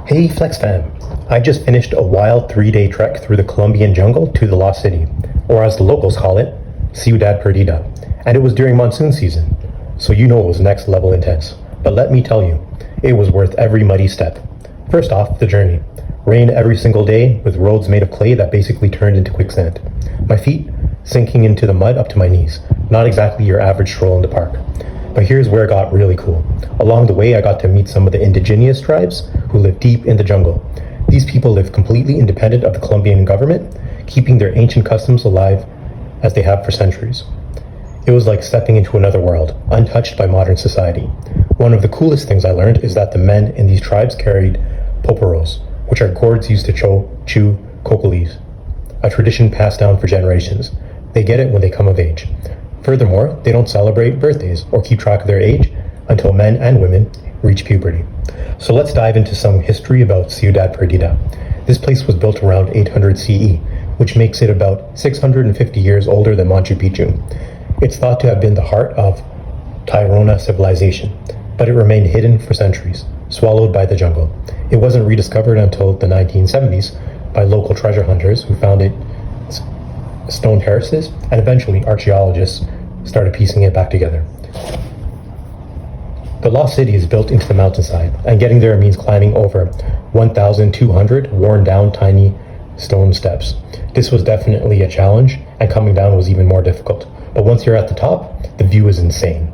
Hey Flex fam, I just finished a wild 3-day trek through the Colombian jungle to the Lost City, or as the locals call it, Ciudad Perdida, and it was during monsoon season, so you know it was next level intense. But let me tell you, it was worth every muddy step. First off, the journey. Rain every single day with roads made of clay that basically turned into quicksand. My feet sinking into the mud up to my knees, not exactly your average stroll in the park. But here's where it got really cool. Along the way, I got to meet some of the indigenous tribes who live deep in the jungle. These people live completely independent of the Colombian government, keeping their ancient customs alive as they have for centuries. It was like stepping into another world, untouched by modern society. One of the coolest things I learned is that the men in these tribes carried poporos, which are gourds used to chew cocolis, a tradition passed down for generations. They get it when they come of age. Furthermore, they don't celebrate birthdays or keep track of their age until men and women reach puberty. So let's dive into some history about Ciudad Perdida. This place was built around 800 CE, which makes it about 650 years older than Machu Picchu. It's thought to have been the heart of Tairona civilization, but it remained hidden for centuries, swallowed by the jungle. It wasn't rediscovered until the 1970s by local treasure hunters who found it stone terraces, and eventually archaeologists started piecing it back together. The Lost City is built into the mountainside, and getting there means climbing over 1,200 worn down tiny stone steps. This was definitely a challenge, and coming down was even more difficult. But once you're at the top, the view is insane.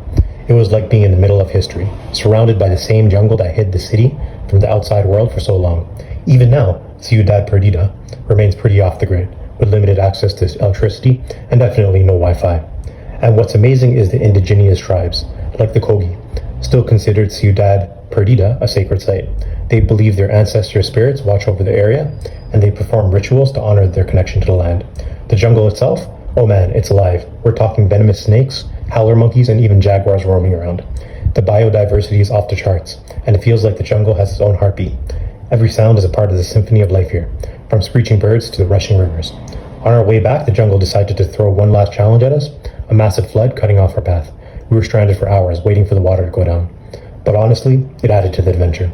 It was like being in the middle of history, surrounded by the same jungle that hid the city from the outside world for so long. Even now, Ciudad Perdida remains pretty off the grid, with limited access to electricity and definitely no Wi-Fi. And what's amazing is the indigenous tribes, like the Kogi, still considered Ciudad Perdida a sacred site. They believe their ancestor spirits watch over the area, and they perform rituals to honor their connection to the land. The jungle itself, oh man, it's alive. We're talking venomous snakes, howler monkeys, and even jaguars roaming around. The biodiversity is off the charts, and it feels like the jungle has its own heartbeat. Every sound is a part of the symphony of life here, from screeching birds to the rushing rivers. On our way back, the jungle decided to throw one last challenge at us, a massive flood cutting off our path. We were stranded for hours, waiting for the water to go down. But honestly, it added to the adventure.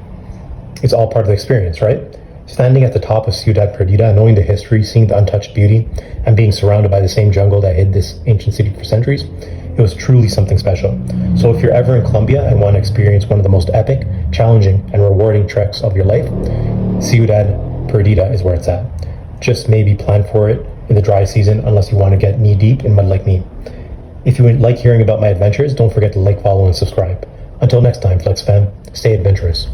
It's all part of the experience, right? Standing at the top of Ciudad Perdida, knowing the history, seeing the untouched beauty, and being surrounded by the same jungle that hid this ancient city for centuries, it was truly something special. So if you're ever in Colombia and want to experience one of the most epic, challenging, and rewarding treks of your life, Ciudad Perdida is where it's at. Just maybe plan for it in the dry season unless you want to get knee deep in mud like me. If you like hearing about my adventures, don't forget to like, follow, and subscribe. Until next time, Flex fam, stay adventurous.